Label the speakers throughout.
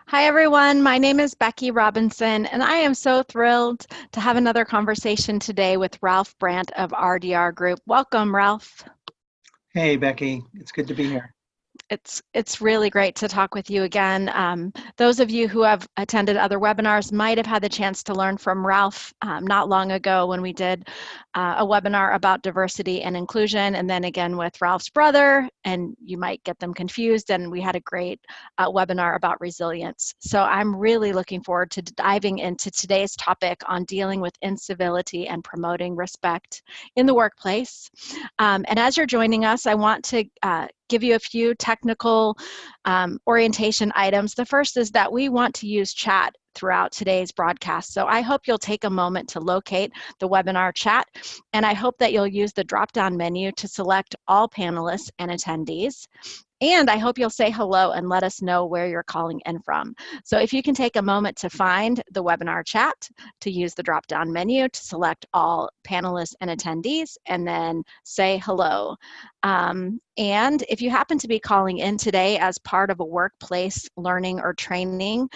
Speaker 1: Hi, everyone. My name is Becky Robinson, and I am so thrilled to have another conversation today with Ralph Brandt of RDR Group. Welcome, Ralph.
Speaker 2: Hey, Becky. It's good to be here.
Speaker 1: It's really great to talk with you again. Those of you who have attended other webinars might have had the chance to learn from Ralph not long ago when we did a webinar about diversity and inclusion, and then again with Ralph's brother, and you might get them confused, and we had a great webinar about resilience. So I'm really looking forward to diving into today's topic on dealing with incivility and promoting respect in the workplace. And as you're joining us, I want to give you a few technical orientation items. The first is that we want to use chat throughout today's broadcast. So I hope you'll take a moment to locate the webinar chat, and I hope that you'll use the drop-down menu to select all panelists and attendees. And I hope you'll say hello and let us know where you're calling in from. So if you can take a moment to find the webinar chat, to use the drop-down menu to select all panelists and attendees, and then say hello. And if you happen to be calling in today as part of a workplace learning or training,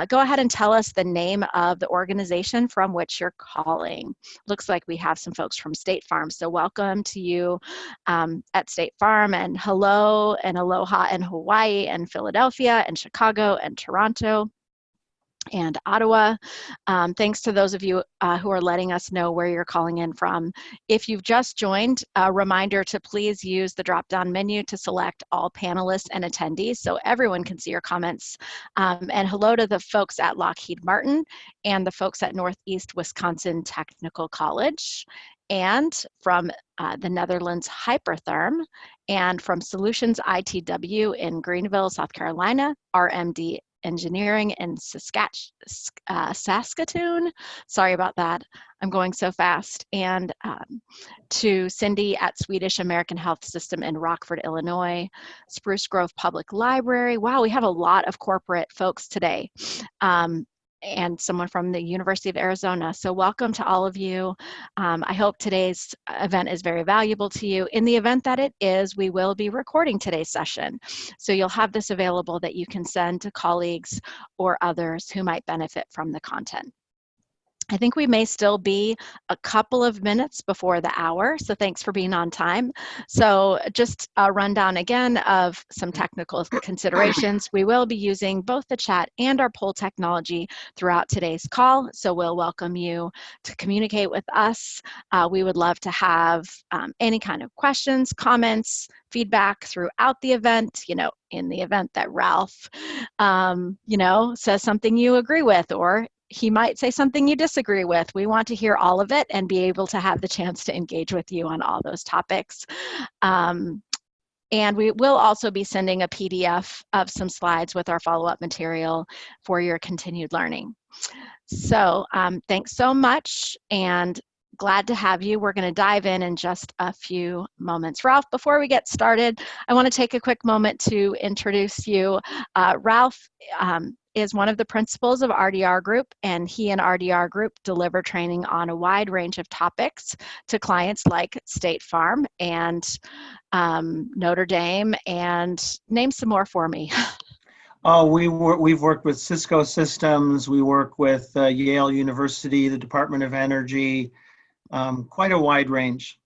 Speaker 1: go ahead and tell us the name of the organization from which you're calling. Looks like we have some folks from State Farm, so welcome to you at State Farm, and hello and aloha in Hawaii and Philadelphia and Chicago and Toronto and Ottawa. Thanks to those of you who are letting us know where you're calling in from. If you've just joined, a reminder to please use the drop-down menu to select all panelists and attendees so everyone can see your comments. And hello to the folks at Lockheed Martin and the folks at Northeast Wisconsin Technical College, and from the Netherlands Hypertherm, and from Solutions ITW in Greenville, South Carolina, RMD Engineering in Saskatoon. Sorry about that. I'm going so fast. And to Cindy at Swedish American Health System in Rockford, Illinois, Spruce Grove Public Library. Wow, we have a lot of corporate folks today. And someone from the University of Arizona. So welcome to all of you. I hope today's event is very valuable to you. In the event that it is, we will be recording today's session. So you'll have this available that you can send to colleagues or others who might benefit from the content. I think we may still be a couple of minutes before the hour, so thanks for being on time. So just a rundown again of some technical considerations. We will be using both the chat and our poll technology throughout today's call, so we'll welcome you to communicate with us. We would love to have any kind of questions, comments, feedback throughout the event, in the event that Ralph, says something you agree with, or he might say something you disagree with. We want to hear all of it and be able to have the chance to engage with you on all those topics. And we will also be sending a PDF of some slides with our follow-up material for your continued learning. So thanks so much, and glad to have you. We're going to dive in just a few moments. Ralph, before we get started, I want to take a quick moment to introduce you. Ralph is one of the principals of RDR Group, and he and RDR Group deliver training on a wide range of topics to clients like State Farm and Notre Dame, and name some more for me.
Speaker 2: Oh, we've worked with Cisco Systems. We work with Yale University, the Department of Energy, quite a wide range.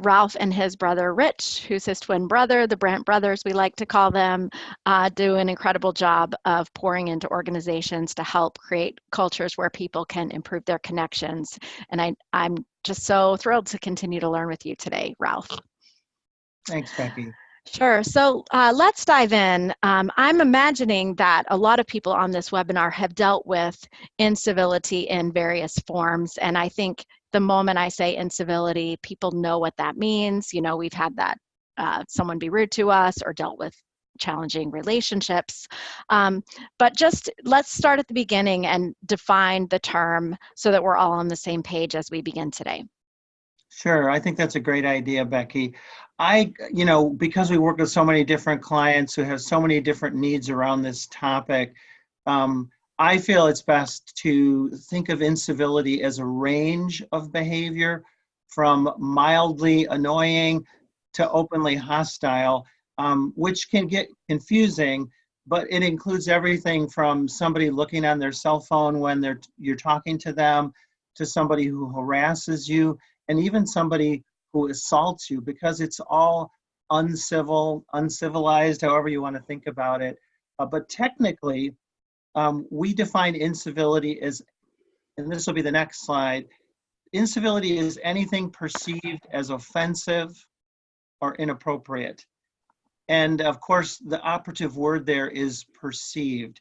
Speaker 1: Ralph and his brother Rich, who's his twin brother, the Brandt brothers we like to call them, do an incredible job of pouring into organizations to help create cultures where people can improve their connections. And I'm just so thrilled to continue to learn with you today, Ralph.
Speaker 2: Thanks, Becky.
Speaker 1: Sure. So let's dive in. I'm imagining that a lot of people on this webinar have dealt with incivility in various forms. And I think the moment I say incivility, people know what that means. We've had that someone be rude to us or dealt with challenging relationships. But just let's start at the beginning and define the term so that we're all on the same page as we begin today.
Speaker 2: Sure, I think that's a great idea, Becky. Because we work with so many different clients who have so many different needs around this topic, I feel it's best to think of incivility as a range of behavior from mildly annoying to openly hostile, which can get confusing but it includes everything from somebody looking on their cell phone when you're talking to them, to somebody who harasses you, and even somebody who assaults you, because it's all uncivilized, however you want to think about it. But technically, we define incivility as, and this will be the next slide, incivility is anything perceived as offensive or inappropriate. And of course, the operative word there is perceived.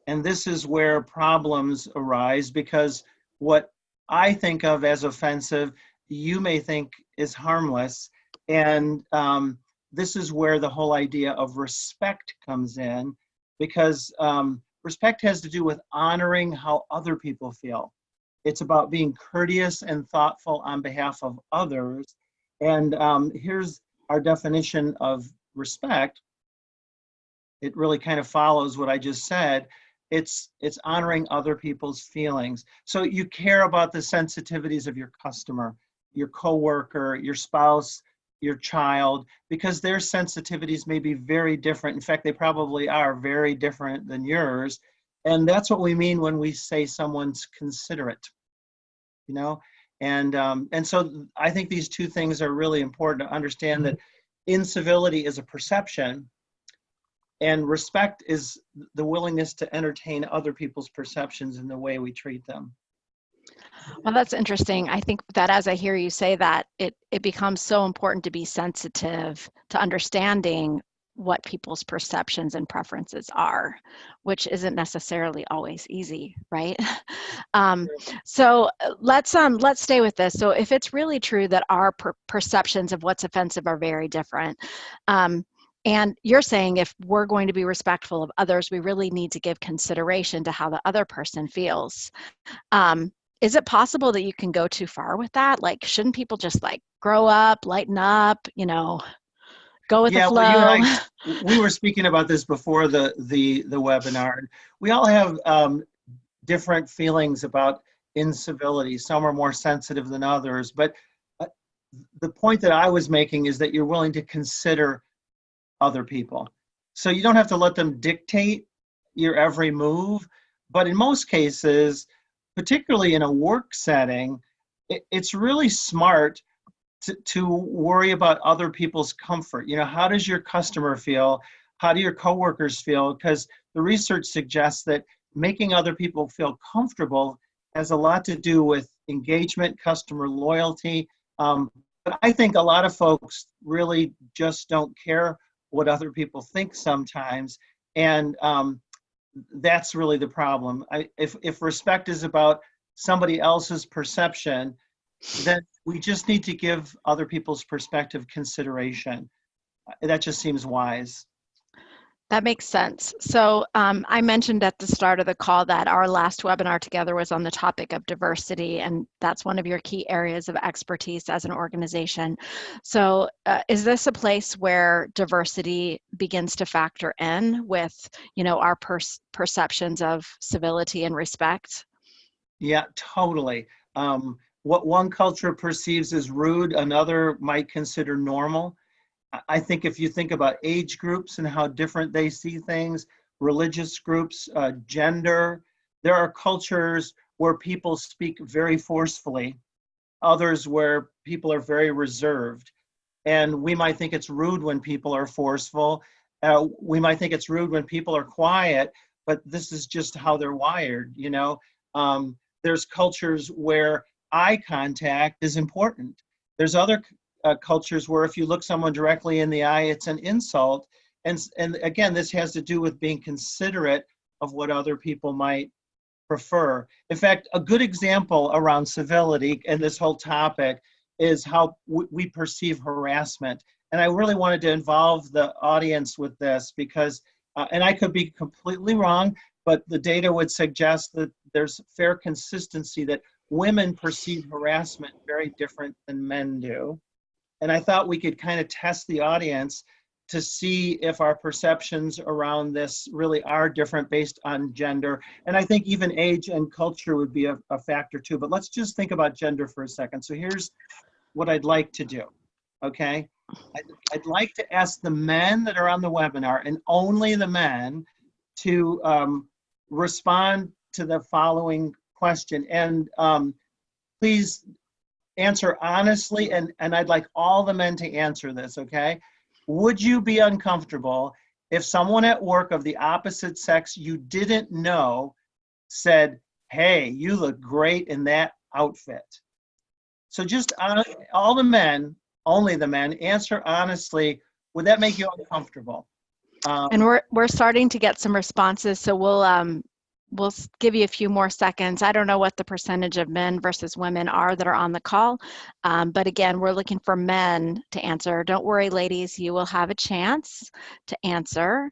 Speaker 2: And this is where problems arise, because what I think of as offensive, you may think is harmless. And this is where the whole idea of respect comes in, because respect has to do with honoring how other people feel. It's about being courteous and thoughtful on behalf of others. And here's our definition of respect. It really kind of follows what I just said. It's honoring other people's feelings. So you care about the sensitivities of your customer, your coworker, your spouse, your child, because their sensitivities may be very different. In fact, they probably are very different than yours. And that's what we mean when we say someone's considerate, you know? And so I think these two things are really important to understand, that incivility is a perception, and respect is the willingness to entertain other people's perceptions in the way we treat them.
Speaker 1: Well, that's interesting. I think that as I hear you say that, it becomes so important to be sensitive to understanding what people's perceptions and preferences are, which isn't necessarily always easy, right? So let's stay with this. So if it's really true that our perceptions of what's offensive are very different, and you're saying if we're going to be respectful of others, we really need to give consideration to how the other person feels. Is it possible that you can go too far with that? Like, shouldn't people just like grow up, lighten up, go with the flow?
Speaker 2: Well, you and I, we were speaking about this before the webinar. We all have different feelings about incivility. Some are more sensitive than others. But the point that I was making is that you're willing to consider other people. So you don't have to let them dictate your every move. But in most cases, particularly in a work setting, it's really smart to worry about other people's comfort. How does your customer feel? How do your coworkers feel? Because the research suggests that making other people feel comfortable has a lot to do with engagement, customer loyalty. But I think a lot of folks really just don't care what other people think sometimes. And that's really the problem. If respect is about somebody else's perception, then we just need to give other people's perspective consideration. That just seems wise.
Speaker 1: That makes sense. So I mentioned at the start of the call that our last webinar together was on the topic of diversity, and that's one of your key areas of expertise as an organization. So is this a place where diversity begins to factor in with, our perceptions of civility and respect?
Speaker 2: Yeah, totally. What one culture perceives as rude, another might consider normal. I think if you think about age groups and how different they see things, religious groups, gender, there are cultures where people speak very forcefully, others where people are very reserved. And we might think it's rude when people are forceful. We might think it's rude when people are quiet, but this is just how they're wired, There's cultures where eye contact is important. There's other cultures where if you look someone directly in the eye, it's an insult. And again, this has to do with being considerate of what other people might prefer. In fact, a good example around civility and this whole topic is how we perceive harassment. And I really wanted to involve the audience with this because, and I could be completely wrong, but the data would suggest that there's fair consistency that women perceive harassment very different than men do. And I thought we could kind of test the audience to see if our perceptions around this really are different based on gender. And I think even age and culture would be a factor too. But let's just think about gender for a second. So here's what I'd like to do, okay? I'd like to ask the men that are on the webinar, and only the men, to respond to the following question. And please answer honestly, and I'd like all the men to answer this, okay? Would you be uncomfortable if someone at work of the opposite sex you didn't know said, hey, you look great in that outfit? So just all the men, only the men, answer honestly. Would that make you uncomfortable?
Speaker 1: And we're starting to get some responses, so we'll give you a few more seconds. I don't know what the percentage of men versus women are that are on the call, but again, we're looking for men to answer. Don't worry, ladies, you will have a chance to answer.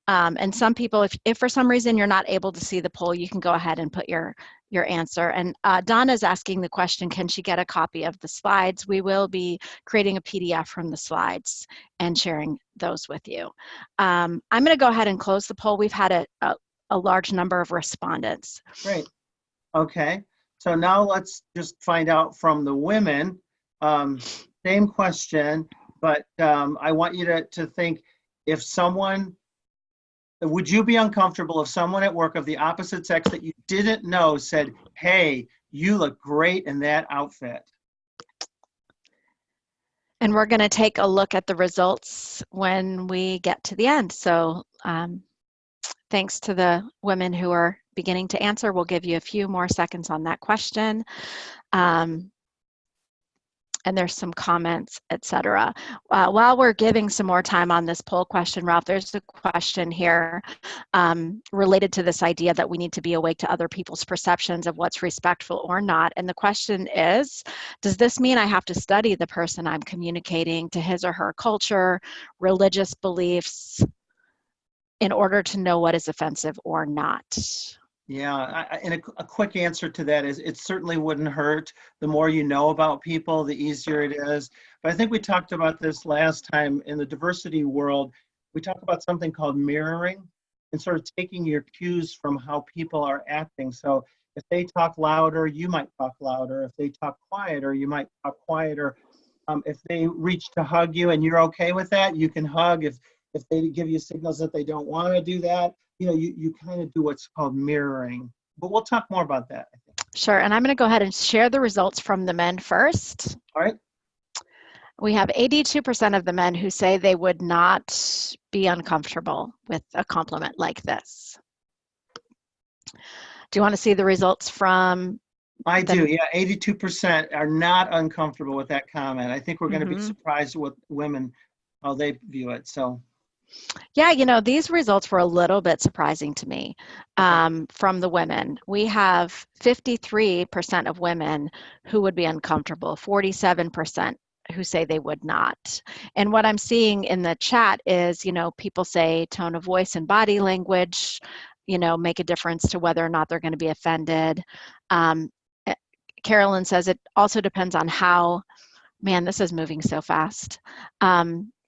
Speaker 1: And some people, if for some reason you're not able to see the poll, you can go ahead and put your answer. And Donna's asking the question, can she get a copy of the slides? We will be creating a PDF from the slides and sharing those with you. I'm going to go ahead and close the poll. We've had a large number of respondents.
Speaker 2: Great. Okay. So now let's just find out from the women. Same question, but I want you to think, if someone, would you be uncomfortable if someone at work of the opposite sex that you didn't know said, hey, you look great in that outfit?
Speaker 1: And we're going to take a look at the results when we get to the end. So thanks to the women who are beginning to answer. We'll give you a few more seconds on that question. And there's some comments, etc. While we're giving some more time on this poll question, Ralph, there's a question here related to this idea that we need to be awake to other people's perceptions of what's respectful or not. And the question is, does this mean I have to study the person I'm communicating to, his or her culture, religious beliefs, in order to know what is offensive or not?
Speaker 2: Yeah, and a quick answer to that is it certainly wouldn't hurt. The more you know about people, the easier it is. But I think we talked about this last time in the diversity world. We talk about something called mirroring and sort of taking your cues from how people are acting. So if they talk louder, you might talk louder. If they talk quieter, you might talk quieter. If they reach to hug you and you're okay with that, you can hug. If they give you signals that they don't want to do that, you kind of do what's called mirroring. But we'll talk more about that, I think.
Speaker 1: Sure, and I'm going to go ahead and share the results from the men first.
Speaker 2: All right.
Speaker 1: We have 82% of the men who say they would not be uncomfortable with a compliment like this. Do you want to see the results from?
Speaker 2: I do, yeah. 82% are not uncomfortable with that comment. I think we're going to be surprised with women, how they view it, so.
Speaker 1: Yeah, these results were a little bit surprising to me from the women. We have 53% of women who would be uncomfortable, 47% who say they would not. And what I'm seeing in the chat is, people say tone of voice and body language, make a difference to whether or not they're going to be offended. Carolyn says it also depends on how, man, this is moving so fast.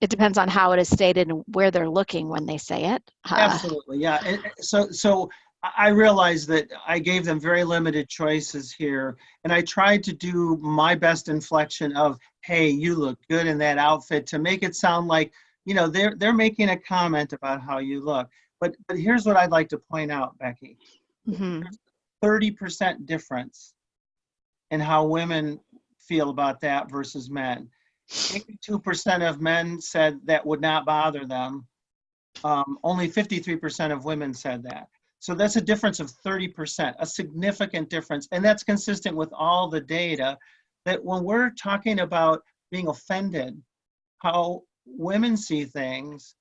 Speaker 1: It depends on how it is stated and where they're looking when they say it.
Speaker 2: Absolutely, yeah. And so I realized that I gave them very limited choices here, and I tried to do my best inflection of, hey, you look good in that outfit, to make it sound like, they're making a comment about how you look. But here's what I'd like to point out, Becky.
Speaker 1: Mm-hmm.
Speaker 2: 30% difference in how women feel about that versus men. 82% of men said that would not bother them. Only 53% of women said that. So that's a difference of 30%, a significant difference. And that's consistent with all the data that when we're talking about being offended, how women see things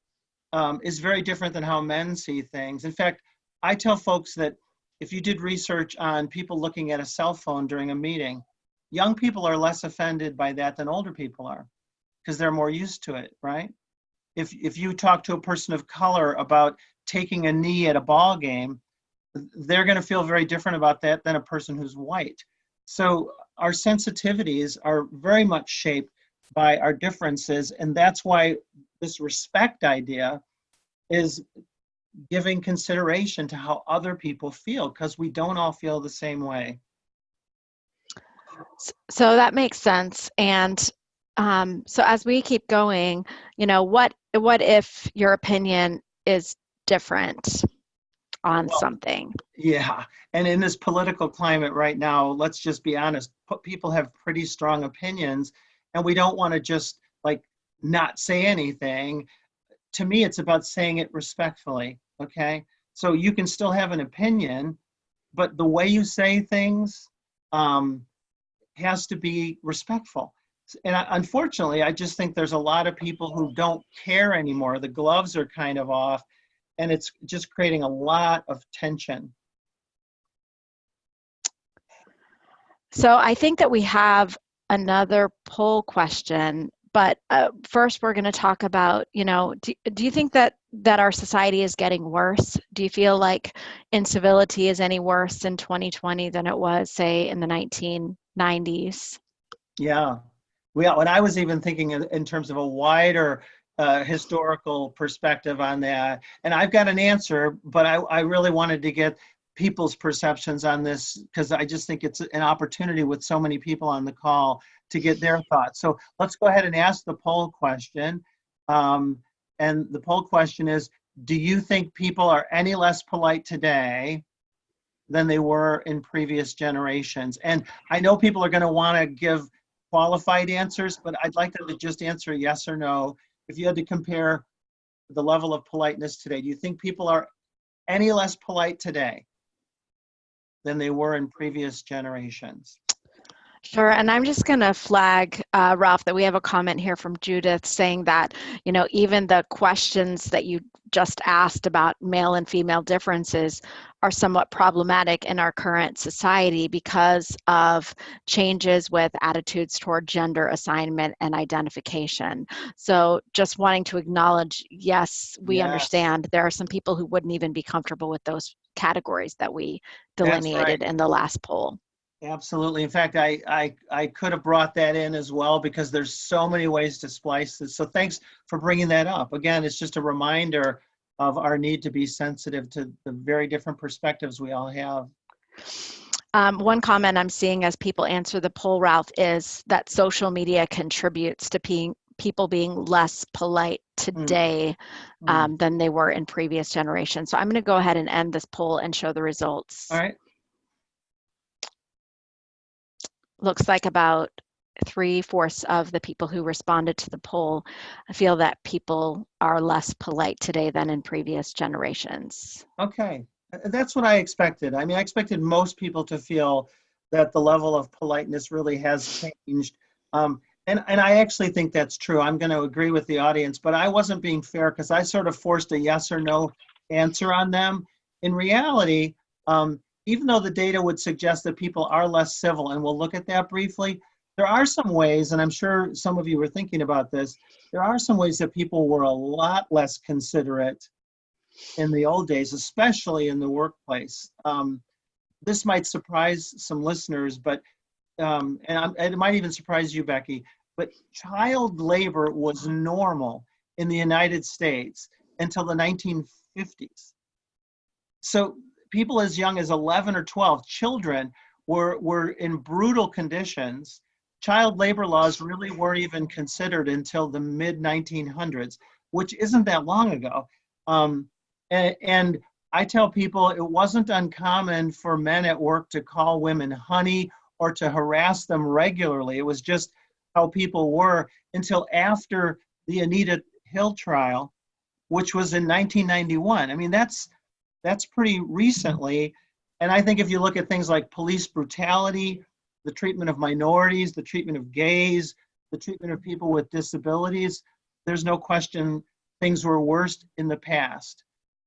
Speaker 2: is very different than how men see things. In fact, I tell folks that if you did research on people looking at a cell phone during a meeting, young people are less offended by that than older people are, because they're more used to it, right? If you talk to a person of color about taking a knee at a ball game, they're going to feel very different about that than a person who's white. So our sensitivities are very much shaped by our differences, and that's why this respect idea is giving consideration to how other people feel, because we don't all feel the same way.
Speaker 1: So that makes sense. And so as we keep going, what if your opinion is different? on
Speaker 2: Well,
Speaker 1: something.
Speaker 2: yeah. And in this political climate right now, let's just be honest, people have pretty strong opinions, and we don't want to just like not say anything. To me, it's about saying it respectfully. Okay. So you can still have an opinion, but the way you say things um, has to be respectful. And unfortunately, I just think there's a lot of people who don't care anymore. The gloves are kind of off, and it's just creating a lot of tension.
Speaker 1: So I think that we have another poll question, but first we're going to talk about, do you think that our society is getting worse? Do you feel like incivility is any worse in 2020 than it was, say, in the 1990s?
Speaker 2: Yeah. Well, and I was even thinking in terms of a wider historical perspective on that. And I've got an answer, but I really wanted to get people's perceptions on this because I just think it's an opportunity with so many people on the call to get their thoughts. So let's go ahead and ask the poll question. And the poll question is, do you think people are any less polite today than they were in previous generations? And I know people are going to want to give qualified answers, but I'd like them to just answer yes or no. If you had to compare the level of politeness today, do you think people are any less polite today than they were in previous generations?
Speaker 1: Sure, and I'm just going to flag, Ralph, that we have a comment here from Judith saying that, even the questions that you just asked about male and female differences are somewhat problematic in our current society because of changes with attitudes toward gender assignment and identification. So just wanting to acknowledge, yes, we
Speaker 2: Yes,
Speaker 1: understand there are some people who wouldn't even be comfortable with those categories that we
Speaker 2: that's right.
Speaker 1: delineated in the last poll.
Speaker 2: Absolutely. In fact, I could have brought that in as well because there's so many ways to splice this. So thanks for bringing that up. Again, it's just a reminder of our need to be sensitive to the very different perspectives we all have.
Speaker 1: One comment I'm seeing as people answer the poll, Ralph, is that social media contributes to people being less polite
Speaker 2: Mm,
Speaker 1: today
Speaker 2: mm.
Speaker 1: than they were in previous generations. So I'm going to go ahead and end this poll and show the
Speaker 2: All
Speaker 1: results.
Speaker 2: right.
Speaker 1: Looks like about 3/4 of the people who responded to the poll feel that people are less polite today than in previous generations.
Speaker 2: Okay. That's what I expected. I mean, I expected most people to feel that the level of politeness really has changed. And I actually think that's true. I'm going to agree with the audience, but I wasn't being fair because I sort of forced a yes or no answer on them. In reality, even though the data would suggest that people are less civil, and we'll look at that briefly, there are some ways, and I'm sure some of you were thinking about this, there are some ways that people were a lot less considerate in the old days, especially in the workplace. This might surprise some listeners, but it might even surprise you, Becky, but child labor was normal in the United States until the 1950s. So people as young as 11 or 12, children were in brutal conditions. Child labor laws really weren't even considered until the mid 1900s, which isn't that long ago. And I tell people it wasn't uncommon for men at work to call women honey or to harass them regularly. It was just how people were until after the Anita Hill trial, which was in 1991. I mean, that's pretty recently. And I think if you look at things like police brutality, the treatment of minorities, the treatment of gays, the treatment of people with disabilities, there's no question things were worse in the past.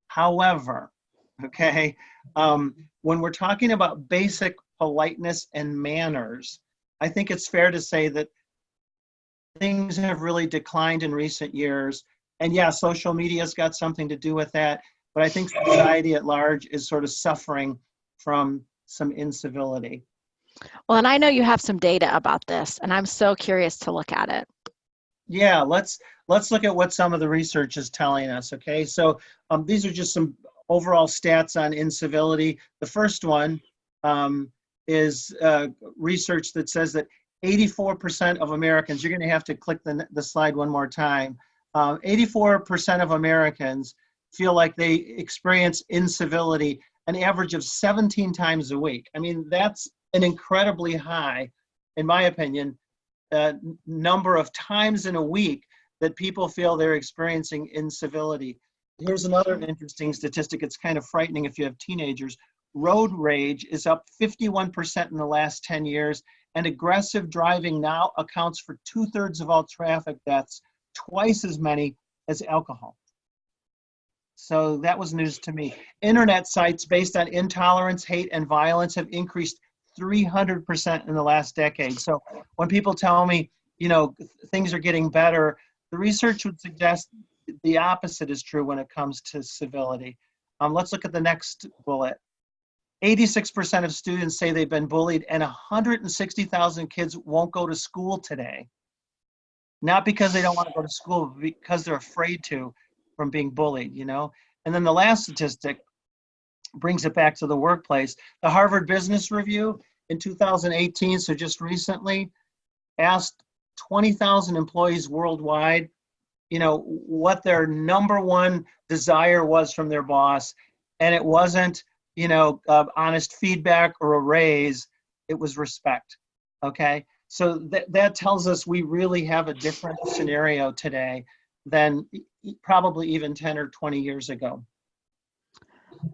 Speaker 2: However, okay, when we're talking about basic politeness and manners, I think it's fair to say that things have really declined in recent years. And yeah, social media's got something to do with that, but I think society at large is sort of suffering from some incivility.
Speaker 1: Well, and I know you have some data about this, and I'm so curious to look at it.
Speaker 2: Yeah, let's look at what some of the research is telling us. Okay, so these are just some overall stats on incivility. The first one is research that says that 84% of Americans, you're going to have to click the slide one more time. 84% of Americans feel like they experience incivility an average of 17 times a week. I mean, that's an incredibly high, in my opinion, number of times in a week that people feel they're experiencing incivility. Here's another interesting statistic. It's kind of frightening if you have teenagers. Road rage is up 51% in the last 10 years, and aggressive driving now accounts for 2/3 of all traffic deaths, twice as many as alcohol. So that was news to me. Internet sites based on intolerance, hate, and violence have increased 300% in the last decade. So when people tell me, things are getting better, the research would suggest the opposite is true when it comes to civility. Let's look at the next bullet. 86% of students say they've been bullied, and 160,000 kids won't go to school today. Not because they don't want to go to school, but because they're afraid to from being bullied, And then the last statistic brings it back to the workplace. The Harvard Business Review in 2018, so just recently, asked 20,000 employees worldwide, what their number one desire was from their boss. And it wasn't, honest feedback or a raise, it was respect, okay? So that tells us we really have a different scenario today than probably even 10 or 20 years ago.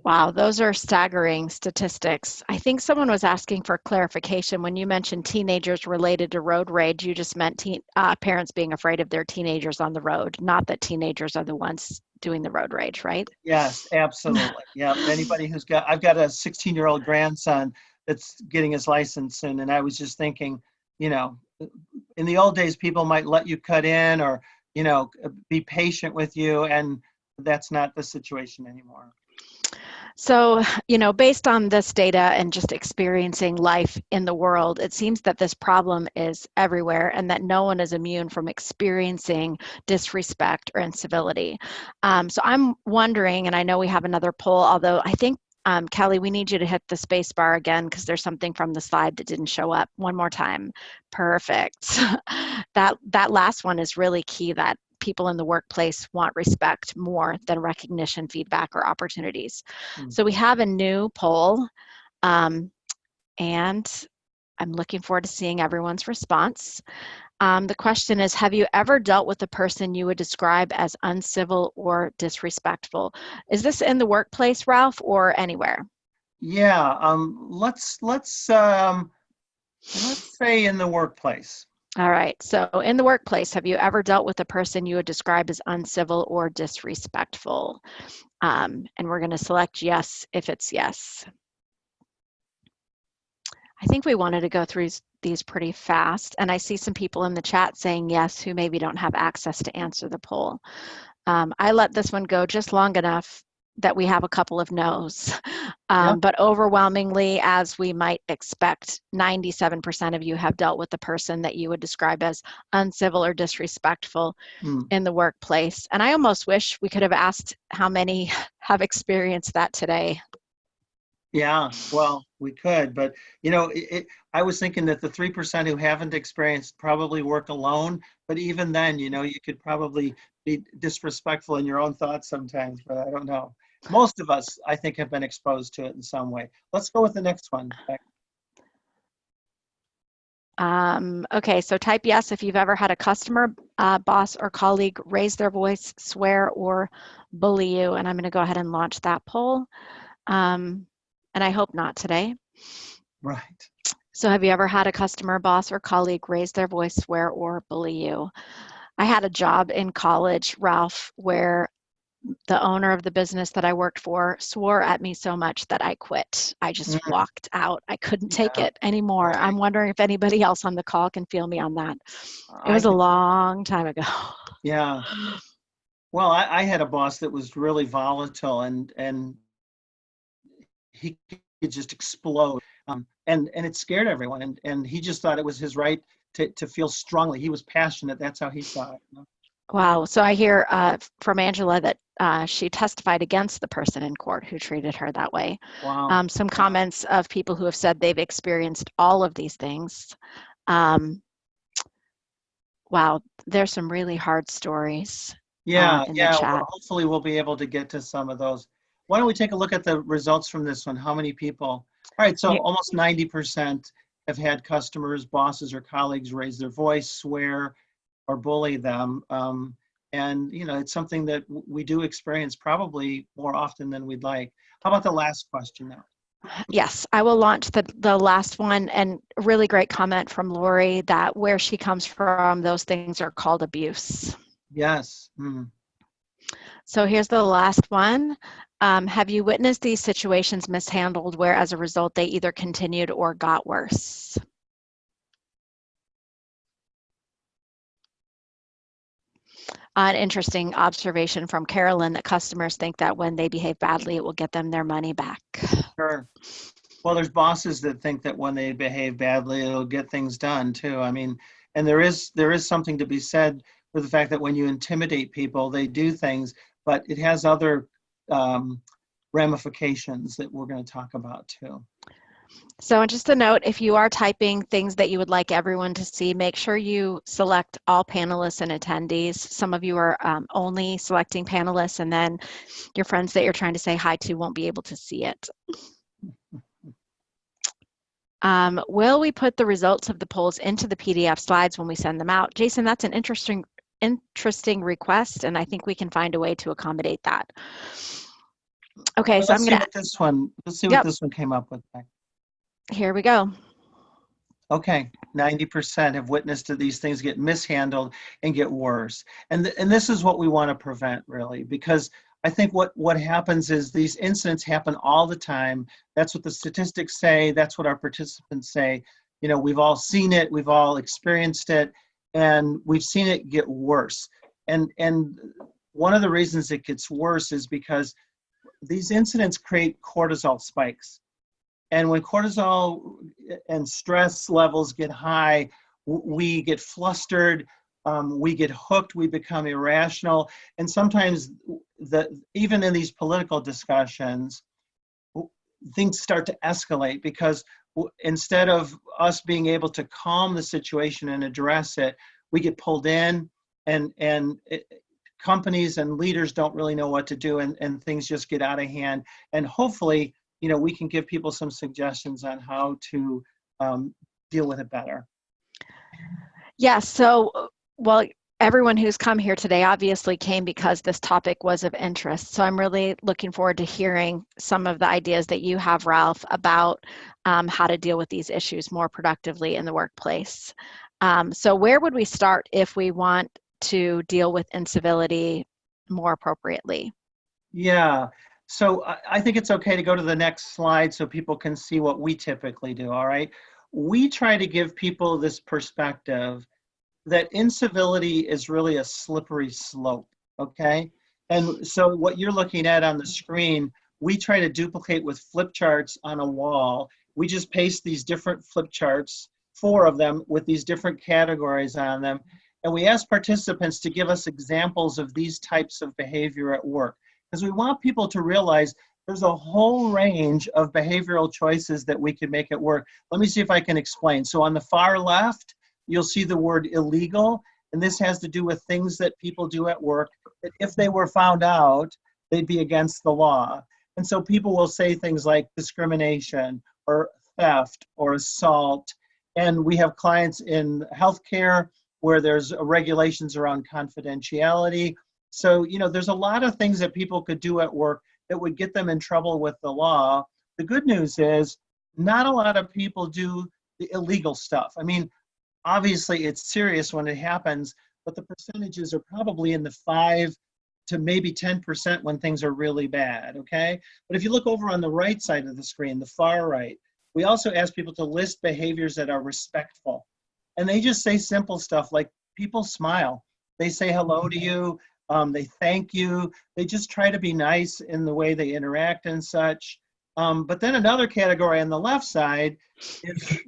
Speaker 1: Wow, those are staggering statistics. I think someone was asking for clarification. When you mentioned teenagers related to road rage, you just meant parents being afraid of their teenagers on the road, not that teenagers are the ones doing the road rage, right?
Speaker 2: Yes, absolutely. Yeah, anybody I've got a 16-year-old grandson that's getting his license soon, and I was just thinking, in the old days, people might let you cut in or, be patient with you, and that's not the situation anymore.
Speaker 1: So, based on this data and just experiencing life in the world, it seems that this problem is everywhere and that no one is immune from experiencing disrespect or incivility. So I'm wondering, and I know we have another poll, although I think, Kelly, we need you to hit the space bar again because there's something from the slide that didn't show up. One more time. Perfect. That last one is really key, that people in the workplace want respect more than recognition, feedback, or opportunities. So we have a new poll, and I'm looking forward to seeing everyone's response. The question is, have you ever dealt with a person you would describe as uncivil or disrespectful? Is this in the workplace, Ralph, or anywhere?
Speaker 2: Yeah, let's say in the workplace.
Speaker 1: All right, so in the workplace, have you ever dealt with a person you would describe as uncivil or disrespectful? And we're going to select yes if it's yes. I think we wanted to go through these pretty fast, and I see some people in the chat saying yes who maybe don't have access to answer the poll. I let this one go just long enough that we have a couple of no's. But overwhelmingly, as we might expect, 97% of you have dealt with the person that you would describe as uncivil or disrespectful in the workplace. And I almost wish we could have asked how many have experienced that today.
Speaker 2: Yeah, well, we could, but I was thinking that the 3% who haven't experienced probably work alone, but even then, you could probably be disrespectful in your own thoughts sometimes, but I don't know. Most of us, I think, have been exposed to it in some way. Let's go with the next one.
Speaker 1: Okay, so type yes if you've ever had a customer, boss, or colleague raise their voice, swear, or bully you, and I'm going to go ahead and launch that poll. And I hope not today.
Speaker 2: Right.
Speaker 1: So have you ever had a customer, boss, or colleague raise their voice, swear, or bully you? I had a job in college, Ralph, where the owner of the business that I worked for swore at me so much that I quit. I just walked out. I couldn't take it anymore. Right. I'm wondering if anybody else on the call can feel me on that. It was a long time ago.
Speaker 2: Yeah. Well, I had a boss that was really volatile, and he could just explode, and it scared everyone, and he just thought it was his right to feel strongly. He was passionate. That's how he saw it.
Speaker 1: Wow. So I hear from Angela that she testified against the person in court who treated her that way.
Speaker 2: Wow.
Speaker 1: Some comments of people who have said they've experienced all of these things. Wow, there's some really hard stories.
Speaker 2: Yeah,
Speaker 1: in the
Speaker 2: yeah. Well,
Speaker 1: chat.
Speaker 2: hopefully we'll be able to get to some of those. Why don't we take a look at the results from this one? How many people? All right, so almost 90% have had customers, bosses, or colleagues raise their voice, swear, or bully them. And it's something that we do experience probably more often than we'd like. How about the last question now?
Speaker 1: Yes, I will launch the last one, and really great comment from Lori that where she comes from, those things are called abuse.
Speaker 2: Yes. Mm.
Speaker 1: So here's the last one. Have you witnessed these situations mishandled where as a result they either continued or got worse? An interesting observation from Carolyn that customers think that when they behave badly, it will get them their money back.
Speaker 2: Sure. Well, there's bosses that think that when they behave badly, it'll get things done too. I mean, and there is something to be said for the fact that when you intimidate people, they do things, but it has other ramifications that we're going to talk about too.
Speaker 1: So just a note, if you are typing things that you would like everyone to see, make sure you select all panelists and attendees. Some of you are only selecting panelists, and then your friends that you're trying to say hi to won't be able to see it. Will we put the results of the polls into the PDF slides when we send them out? Jason, that's an interesting request, and I think we can find a way to accommodate that. Okay,
Speaker 2: Well,
Speaker 1: so I'm going to.
Speaker 2: Let's see what this one came up with.
Speaker 1: Here we go.
Speaker 2: Okay, 90% have witnessed these things get mishandled and get worse. And this is what we want to prevent, really, because I think what happens is these incidents happen all the time. That's what the statistics say. That's what our participants say. We've all seen it. We've all experienced it. And we've seen it get worse. And one of the reasons it gets worse is because these incidents create cortisol spikes. And when cortisol and stress levels get high, we get flustered, we get hooked, we become irrational. And sometimes, even in these political discussions, things start to escalate because instead of us being able to calm the situation and address it, we get pulled in, and companies and leaders don't really know what to do, and things just get out of hand. And hopefully, we can give people some suggestions on how to deal with it better.
Speaker 1: Yeah, so, well, everyone who's come here today obviously came because this topic was of interest. So I'm really looking forward to hearing some of the ideas that you have, Ralph, about how to deal with these issues more productively in the workplace. So where would we start if we want to deal with incivility more appropriately?
Speaker 2: Yeah. So I think it's okay to go to the next slide so people can see what we typically do, all right? We try to give people this perspective that incivility is really a slippery slope, okay? And so what you're looking at on the screen, we try to duplicate with flip charts on a wall. We just paste these different flip charts, 4 of them, with these different categories on them. And we ask participants to give us examples of these types of behavior at work, because we want people to realize there's a whole range of behavioral choices that we can make at work. Let me see if I can explain. So on the far left, you'll see the word illegal, and this has to do with things that people do at work that if they were found out, they'd be against the law. And so people will say things like discrimination or theft or assault. And we have clients in healthcare where there's regulations around confidentiality. So, there's a lot of things that people could do at work that would get them in trouble with the law. The good news is not a lot of people do the illegal stuff. I mean, obviously it's serious when it happens, but the percentages are probably in the 5 to maybe 10% when things are really bad, okay? But if you look over on the right side of the screen, the far right, we also ask people to list behaviors that are respectful. And they just say simple stuff like people smile. They say hello to you. They thank you. They just try to be nice in the way they interact and such. But then another category on the left side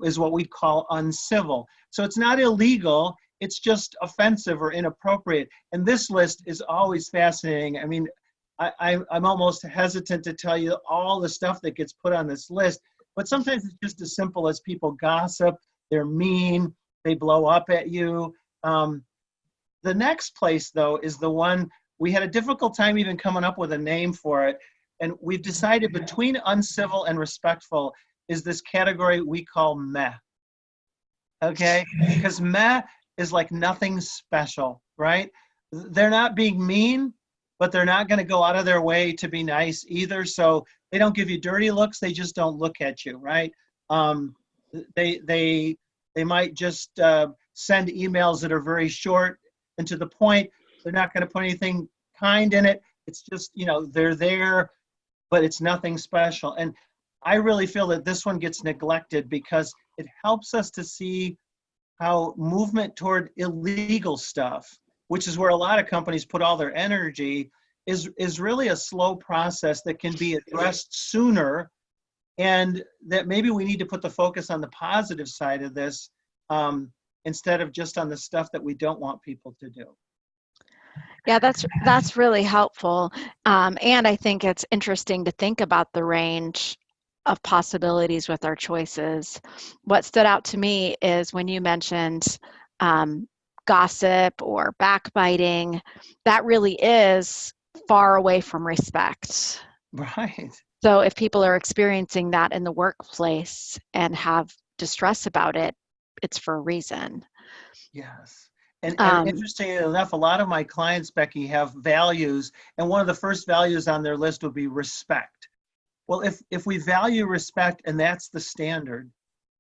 Speaker 2: is what we call uncivil. So it's not illegal, it's just offensive or inappropriate. And this list is always fascinating. I mean, I'm almost hesitant to tell you all the stuff that gets put on this list, but sometimes it's just as simple as people gossip, they're mean, they blow up at you. The next place, though, is the one we had a difficult time even coming up with a name for it. And we've decided between uncivil and respectful is this category we call meh. Okay? Because meh is like nothing special, right? They're not being mean, but they're not going to go out of their way to be nice either. So they don't give you dirty looks. They just don't look at you, right? Um, they might just send emails that are very short and to the point. They're not going to put anything kind in it. It's just, you know, they're there, but it's nothing special. And I really feel that this one gets neglected because it helps us to see how movement toward illegal stuff, which is where a lot of companies put all their energy, is really a slow process that can be addressed sooner, and that maybe we need to put the focus on the positive side of this instead of just on the stuff that we don't want people to do.
Speaker 1: Yeah, that's really helpful. And I think it's interesting to think about the range of possibilities with our choices. What stood out to me is when you mentioned gossip or backbiting, that really is far away from respect.
Speaker 2: Right.
Speaker 1: So if people are experiencing that in the workplace and have distress about it, it's for a reason.
Speaker 2: Yes. And
Speaker 1: Um,
Speaker 2: interestingly enough, a lot of my clients, Becky, have values, and one of the first values on their list would be respect. Well, if we value respect and that's the standard,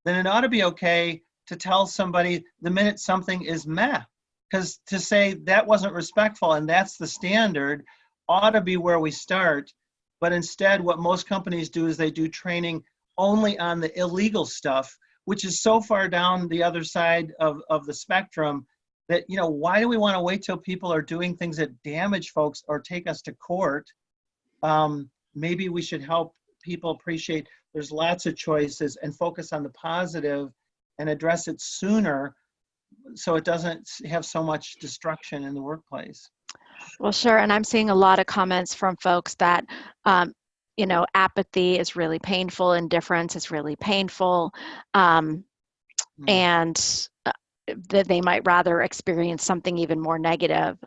Speaker 2: then it ought to be okay to tell somebody the minute something is meh. Because to say that wasn't respectful and that's the standard ought to be where we start. But instead, what most companies do is they do training only on the illegal stuff, which is so far down the other side of the spectrum that, you know, why do we want to wait till people are doing things that damage folks or take us to court? Maybe we should help people appreciate there's lots of choices and focus on the positive and address it sooner so it doesn't have so much destruction in the workplace.
Speaker 1: well, sure. And I'm seeing a lot of comments from folks that, you know, apathy is really painful, indifference is really painful,
Speaker 2: Mm.
Speaker 1: and that they might rather experience something even more negative.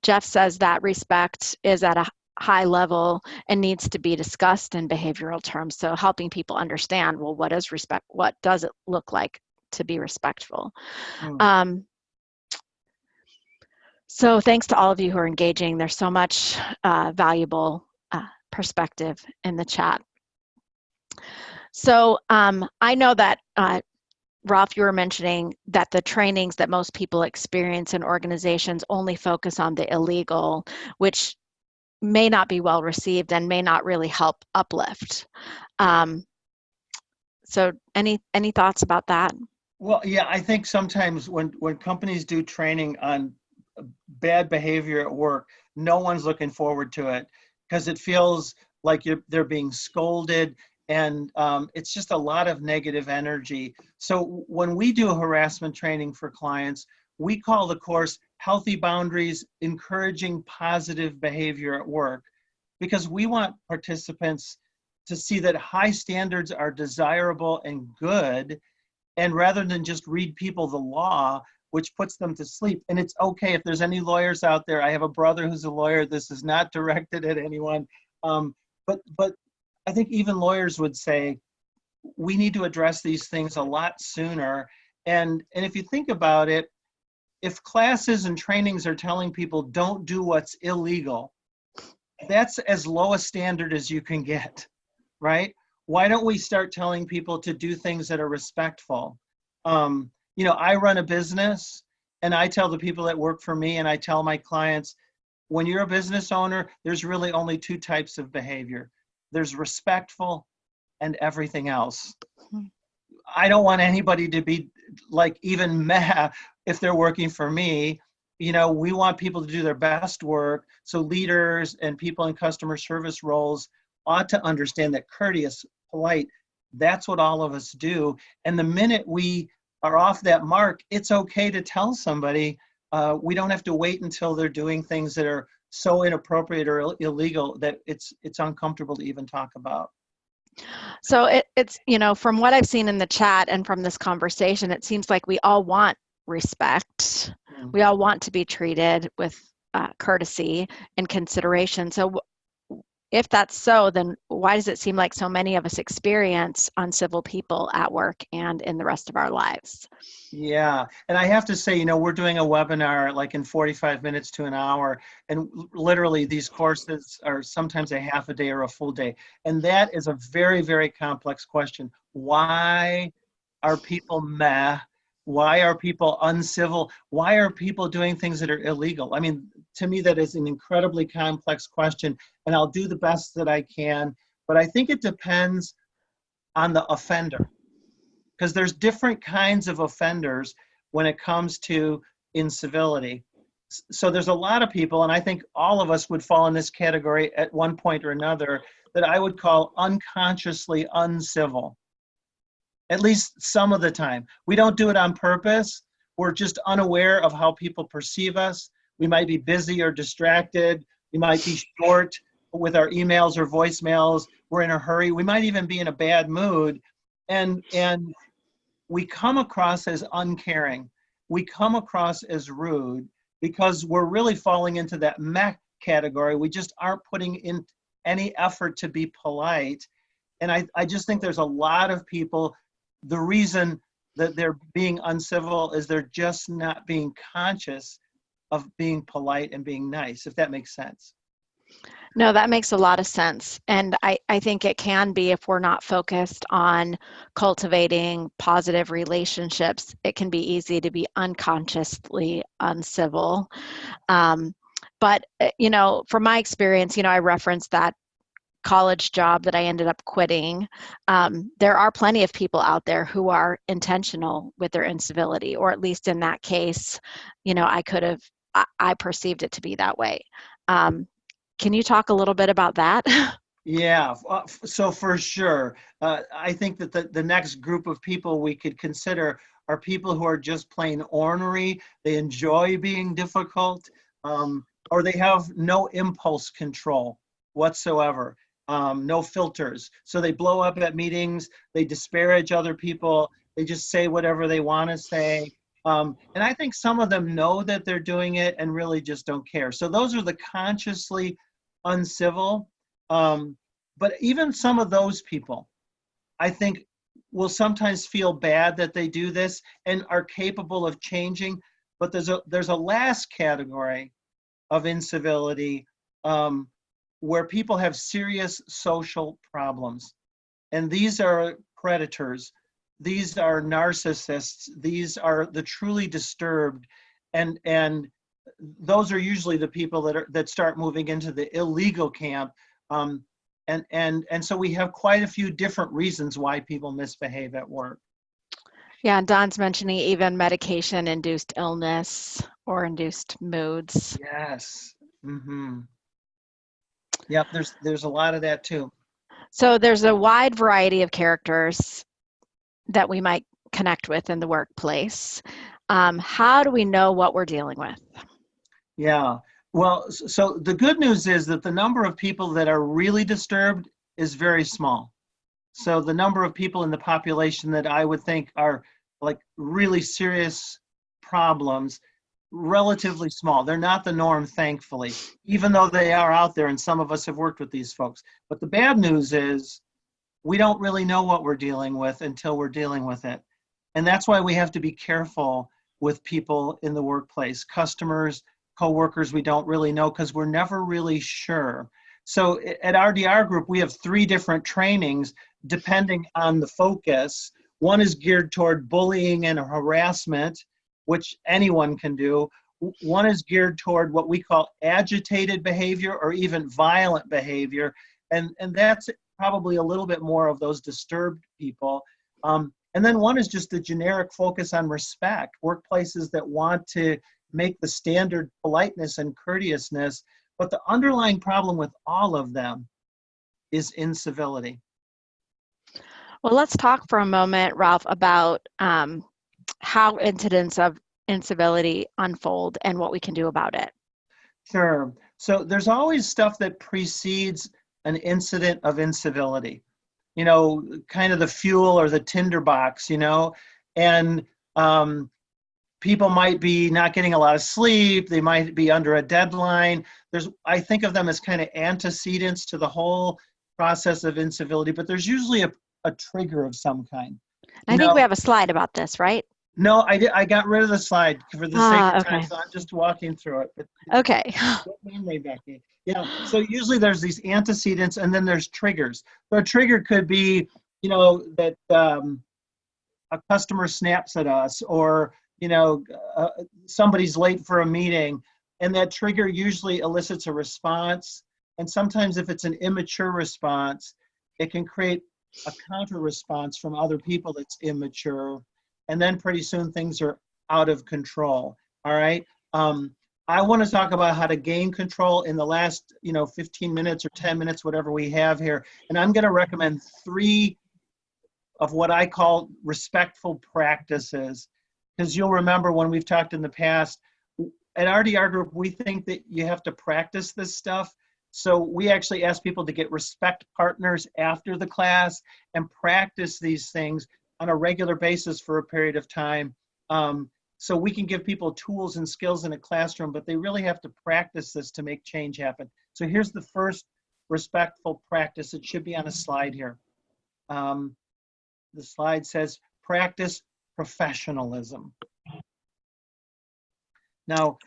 Speaker 1: Jeff says that respect is at a high level and needs to be discussed in behavioral terms. So helping people understand, well, what is respect? What does it look like to be respectful?
Speaker 2: Mm.
Speaker 1: Um, so thanks to all of you who are engaging. There's so much valuable perspective in the chat. So I know that Ralph, you were mentioning that the trainings that most people experience in organizations only focus on the illegal, which may not be well received and may not really help uplift. So any thoughts about that?
Speaker 2: Well, yeah, I think sometimes when companies do training on bad behavior at work, no one's looking forward to it because it feels like they're being scolded, and it's just a lot of negative energy. So when we do harassment training for clients, we call the course Healthy Boundaries, Encouraging Positive Behavior at Work, because we want participants to see that high standards are desirable and good, and rather than just read people the law, which puts them to sleep. And it's okay if there's any lawyers out there. I have a brother who's a lawyer. This is not directed at anyone. But I think even lawyers would say we need to address these things a lot sooner. And if you think about it, if classes and trainings are telling people don't do what's illegal, that's as low a standard as you can get, right? Why don't we start telling people to do things that are respectful? You know, I run a business and I tell the people that work for me and I tell my clients, when you're a business owner, there's really only two types of behavior. There's respectful and everything else. I don't want anybody to be like even mad if they're working for me. You know, we want people to do their best work. So leaders and people in customer service roles ought to understand that courteous, polite, that's what all of us do. And the minute we are off that mark, it's okay to tell somebody. We don't have to wait until they're doing things that are so inappropriate or illegal that it's uncomfortable to even talk about.
Speaker 1: So it's, you know, from what I've seen in the chat and from this conversation, it seems like we all want respect.
Speaker 2: Mm.
Speaker 1: We all want to be treated with courtesy and consideration. So if that's so, then why does it seem like so many of us experience uncivil people at work and in the rest of our lives?
Speaker 2: Yeah, and I have to say, we're doing a webinar like in 45 minutes to an hour, and literally these courses are sometimes a half a day or a full day. And that is a very, very complex question. Why are people meh? Why are people uncivil? Why are people doing things that are illegal? I mean, to me, that is an incredibly complex question, and I'll do the best that I can, but I think it depends on the offender, because there's different kinds of offenders when it comes to incivility. So there's a lot of people, and I think all of us would fall in this category at one point or another, that I would call unconsciously uncivil, at least some of the time. We don't do it on purpose. We're just unaware of how people perceive us. We might be busy or distracted. We might be short with our emails or voicemails. We're in a hurry. We might even be in a bad mood. And we come across as uncaring. We come across as rude because we're really falling into that meh category. We just aren't putting in any effort to be polite. And I just think there's a lot of people, the reason that they're being uncivil is they're just not being conscious of being polite and being nice, if that makes sense.
Speaker 1: No, that makes a lot of sense. And I think it can be, if we're not focused on cultivating positive relationships, it can be easy to be unconsciously uncivil. Um, but, from my experience, I referenced that college job that I ended up quitting. There are plenty of people out there who are intentional with their incivility, or at least in that case, I perceived it to be that way. Can you talk a little bit about that?
Speaker 2: Yeah, so for sure. I think that the next group of people we could consider are people who are just plain ornery. They enjoy being difficult, or they have no impulse control whatsoever, no filters. So they blow up at meetings, they disparage other people, they just say whatever they want to say. And I think some of them know that they're doing it and really just don't care. So those are the consciously uncivil. But even some of those people, I think, will sometimes feel bad that they do this and are capable of changing. But there's a last category of incivility, where people have serious social problems. And these are predators. These are narcissists. These are the truly disturbed. And those are usually the people that start moving into the illegal camp. And so we have quite a few different reasons why people misbehave at work.
Speaker 1: Yeah, and Don's mentioning even medication-induced illness or induced moods.
Speaker 2: Yes. Mm-hmm. Yep, there's a lot of that too.
Speaker 1: So there's a wide variety of characters that we might connect with in the workplace. How do we know what we're dealing with?
Speaker 2: Yeah. Well, so the good news is that the number of people that are really disturbed is very small. So the number of people in the population that I would think are like really serious problems, relatively small. They're not the norm, thankfully, even though they are out there, and some of us have worked with these folks. But the bad news is we don't really know what we're dealing with until we're dealing with it. And that's why we have to be careful with people in the workplace, customers, coworkers we don't really know, because we're never really sure. So at RDR Group, we have 3 different trainings depending on the focus. One is geared toward bullying and harassment, which anyone can do. One is geared toward what we call agitated behavior or even violent behavior. And that's probably a little bit more of those disturbed people. And then one is just the generic focus on respect, workplaces that want to make the standard politeness and courteousness. But the underlying problem with all of them is incivility.
Speaker 1: Well, let's talk for a moment, Ralph, about how incidents of incivility unfold and what we can do about it.
Speaker 2: Sure. So there's always stuff that precedes an incident of incivility, kind of the fuel or the tinderbox, and people might be not getting a lot of sleep. They might be under a deadline. I think of them as kind of antecedents to the whole process of incivility, but there's usually a trigger of some kind.
Speaker 1: I think we have a slide about this, right?
Speaker 2: No, I got rid of the slide for the sake of time,
Speaker 1: Okay.
Speaker 2: so I'm just walking through it. But
Speaker 1: Okay.
Speaker 2: good memory, Becky. Yeah. So usually there's these antecedents, and then there's triggers. So a trigger could be, that a customer snaps at us, or somebody's late for a meeting, and that trigger usually elicits a response. And sometimes, if it's an immature response, it can create a counter response from other people that's immature, and then pretty soon things are out of control. All right. I want to talk about how to gain control in the last 15 minutes or 10 minutes, whatever we have here, and I'm going to recommend 3 of what I call respectful practices, because you'll remember when we've talked in the past, at RDR Group, we think that you have to practice this stuff. So we actually ask people to get respect partners after the class and practice these things on a regular basis for a period of time. So we can give people tools and skills in a classroom, but they really have to practice this to make change happen. So here's the first respectful practice. It should be on a slide here. The slide says, practice professionalism. Now,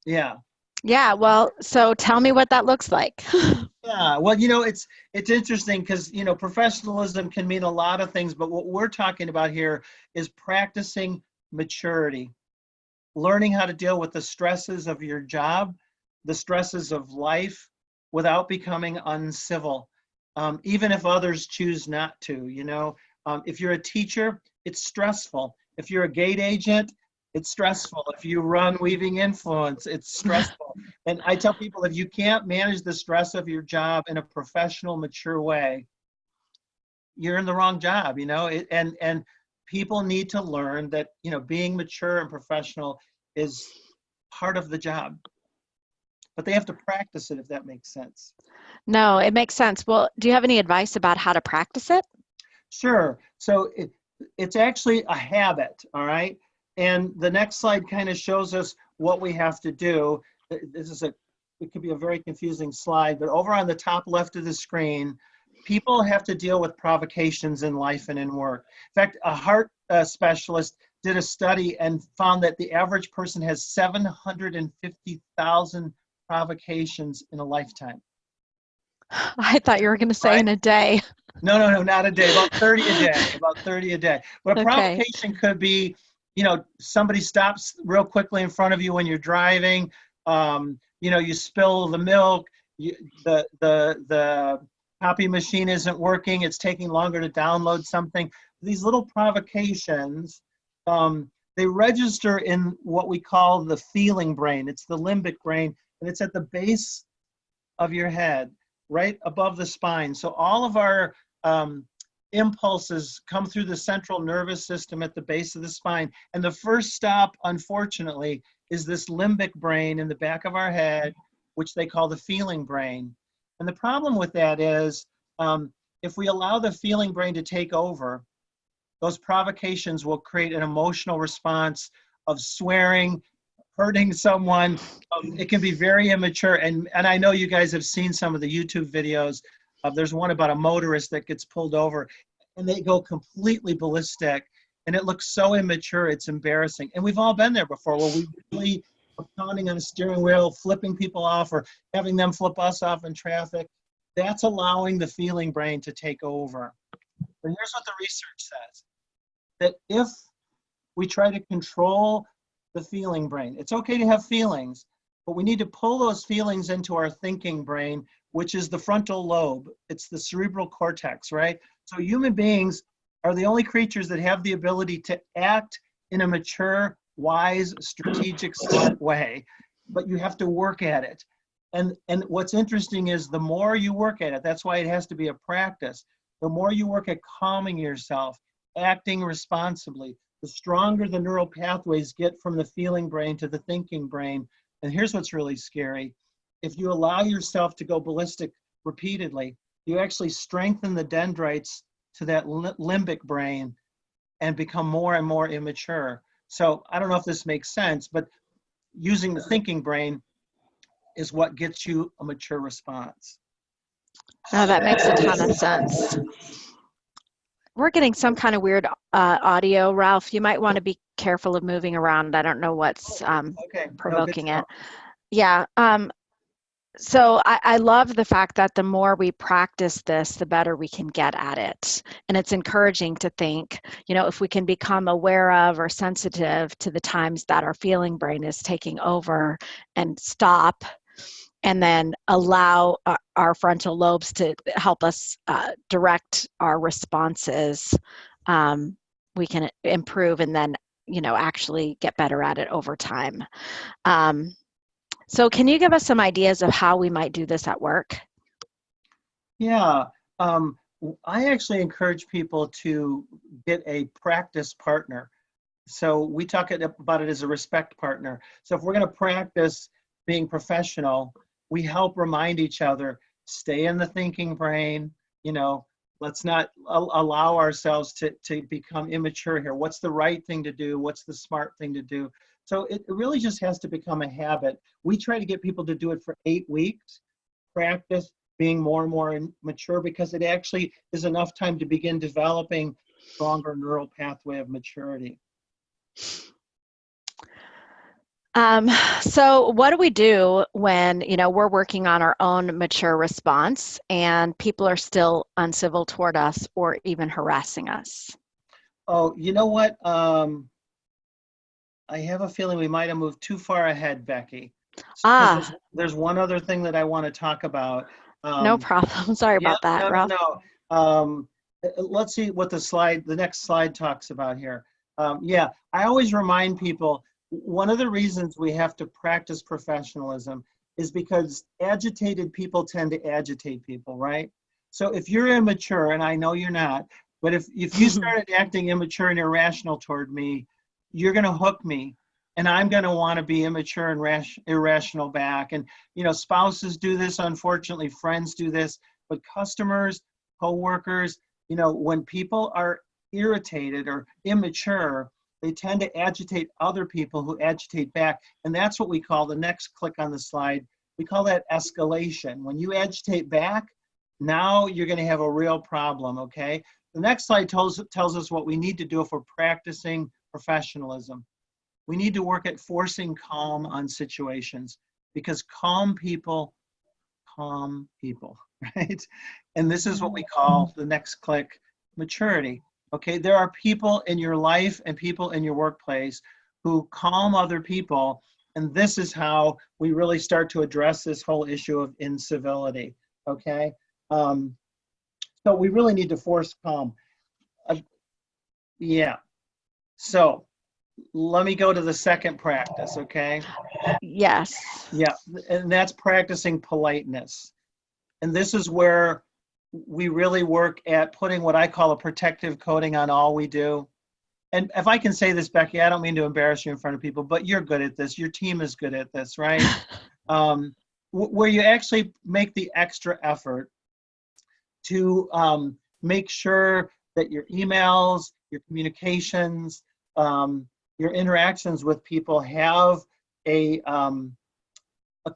Speaker 2: yeah.
Speaker 1: Yeah, well, so tell me what that looks like.
Speaker 2: Yeah, well, it's interesting because, professionalism can mean a lot of things, but what we're talking about here is practicing maturity, learning how to deal with the stresses of your job, the stresses of life, without becoming uncivil, even if others choose not to. If you're a teacher, it's stressful. If you're a gate agent, it's stressful. If you run Weaving Influence, it's stressful. And I tell people, if you can't manage the stress of your job in a professional, mature way, you're in the wrong job, and people need to learn that, being mature and professional is part of the job. But they have to practice it, if that makes sense.
Speaker 1: No, it makes sense. Well, do you have any advice about how to practice it?
Speaker 2: Sure. So it's actually a habit, all right? And the next slide kind of shows us what we have to do. It could be a very confusing slide, but over on the top left of the screen, people have to deal with provocations in life and in work. In fact, a heart specialist did a study and found that the average person has 750,000 provocations in a lifetime.
Speaker 1: I thought you were going to say
Speaker 2: Right?
Speaker 1: in a day.
Speaker 2: No, not a day, about 30 a day, about 30 a day. But a
Speaker 1: Okay.
Speaker 2: provocation could be, somebody stops real quickly in front of you when you're driving, you spill the milk, the copy machine isn't working, it's taking longer to download something. These little provocations, they register in what we call the feeling brain. It's the limbic brain, and it's at the base of your head, right above the spine. So all of our impulses come through the central nervous system at the base of the spine. And the first stop, unfortunately, is this limbic brain in the back of our head, which they call the feeling brain. And the problem with that is, if we allow the feeling brain to take over, those provocations will create an emotional response of swearing, hurting someone. It can be very immature. And I know you guys have seen some of the YouTube videos. There's one about a motorist that gets pulled over and they go completely ballistic, and it looks so immature, it's embarrassing. And we've all been there before, where we really are pounding on a steering wheel, flipping people off, or having them flip us off in traffic. That's allowing the feeling brain to take over. But here's what the research says, that if we try to control the feeling brain, it's okay to have feelings, but we need to pull those feelings into our thinking brain, which is the frontal lobe. It's the cerebral cortex, right? So human beings are the only creatures that have the ability to act in a mature, wise, strategic, smart way, but you have to work at it. And what's interesting is the more you work at it, that's why it has to be a practice. The more you work at calming yourself, acting responsibly, the stronger the neural pathways get from the feeling brain to the thinking brain. And here's what's really scary. If you allow yourself to go ballistic repeatedly, you actually strengthen the dendrites to that limbic brain and become more and more immature. So I don't know if this makes sense, but using the thinking brain is what gets you a mature response.
Speaker 1: No, that makes a ton of sense. We're getting some kind of weird audio, Ralph. You might want to be careful of moving around. I don't know what's
Speaker 2: Okay, no, good
Speaker 1: provoking
Speaker 2: to know.
Speaker 1: it. Yeah. So I love the fact that the more we practice this, the better we can get at it. And it's encouraging to think, if we can become aware of or sensitive to the times that our feeling brain is taking over and stop, and then allow our frontal lobes to help us direct our responses, we can improve and then, actually get better at it over time. So can you give us some ideas of how we might do this at work?
Speaker 2: Yeah, I actually encourage people to get a practice partner. So we talk about it as a respect partner. So if we're going to practice being professional, we help remind each other, stay in the thinking brain, let's not allow ourselves to become immature here. What's the right thing to do? What's the smart thing to do? So it really just has to become a habit. We try to get people to do it for 8 weeks, practice being more and more mature, because it actually is enough time to begin developing stronger neural pathway of maturity.
Speaker 1: So what do we do when, we're working on our own mature response and people are still uncivil toward us or even harassing us?
Speaker 2: Oh, you know what? I have a feeling we might have moved too far ahead, Becky. Because there's one other thing that I want to talk about.
Speaker 1: No problem. Sorry
Speaker 2: Yeah,
Speaker 1: about that,
Speaker 2: no,
Speaker 1: Ralph.
Speaker 2: no, no. Let's see what the next slide talks about here. Yeah, I always remind people, one of the reasons we have to practice professionalism is because agitated people tend to agitate people, right? So if you're immature, and I know you're not, but if you started acting immature and irrational toward me, you're going to hook me, and I'm going to want to be immature and irrational back. And spouses do this, unfortunately, friends do this, but customers, co-workers, when people are irritated or immature, they tend to agitate other people who agitate back. And that's what we call, the next click on the slide, we call that escalation. When you agitate back, now you're going to have a real problem, okay? The next slide tells us what we need to do if we're practicing professionalism. We need to work at forcing calm on situations, because calm people, right? And this is what we call, the next click, maturity. Okay, there are people in your life and people in your workplace who calm other people, and this is how we really start to address this whole issue of incivility. Okay, so we really need to force calm. Yeah. So let me go to the second practice. Okay.
Speaker 1: Yes.
Speaker 2: Yeah, and that's practicing politeness. And this is where we really work at putting what I call a protective coating on all we do. And if I can say this, Becky, I don't mean to embarrass you in front of people, but you're good at this. Your team is good at this, right? Where you actually make the extra effort to make sure that your emails, your communications, your interactions with people have a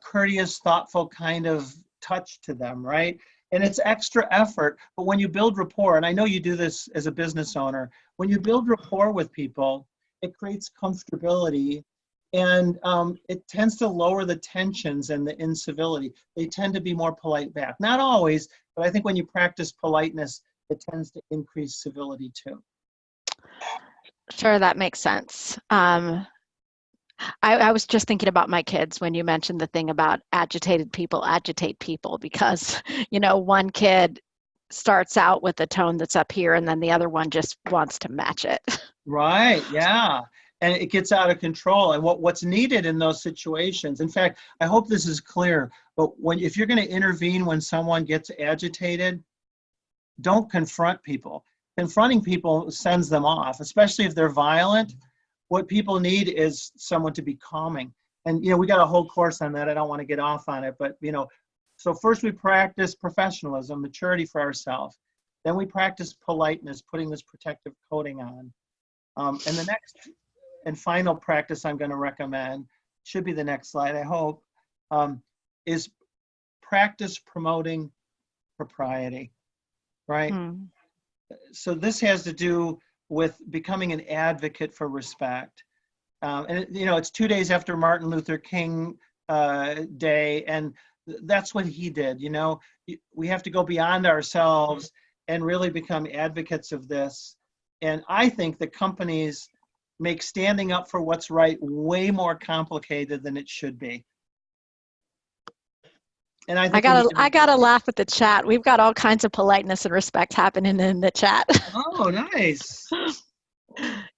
Speaker 2: courteous, thoughtful kind of touch to them, right? And it's extra effort, but when you build rapport, and I know you do this as a business owner, when you build rapport with people, it creates comfortability, and it tends to lower the tensions and the incivility. They tend to be more polite back. Not always, but I think when you practice politeness, it tends to increase civility too.
Speaker 1: Sure, that makes sense. I was just thinking about my kids when you mentioned the thing about agitated people agitate people, because, one kid starts out with a tone that's up here and then the other one just wants to match it.
Speaker 2: Right, yeah. And it gets out of control. And what's needed in those situations, in fact, I hope this is clear, but if you're going to intervene when someone gets agitated, don't confront people. Confronting people sends them off, especially if they're violent. What people need is someone to be calming. And, we got a whole course on that. I don't want to get off on it, but, so first we practice professionalism, maturity for ourselves. Then we practice politeness, putting this protective coating on. And and final practice I'm going to recommend, should be the next slide, I hope, is practice promoting propriety, right? So this has to do with becoming an advocate for respect. And it's 2 days after Martin Luther King Day, and that's what he did. We have to go beyond ourselves and really become advocates of this. And I think that companies make standing up for what's right way more complicated than it should be. And I think
Speaker 1: I gotta laugh at the chat. We've got all kinds of politeness and respect happening in the chat.
Speaker 2: Oh, nice.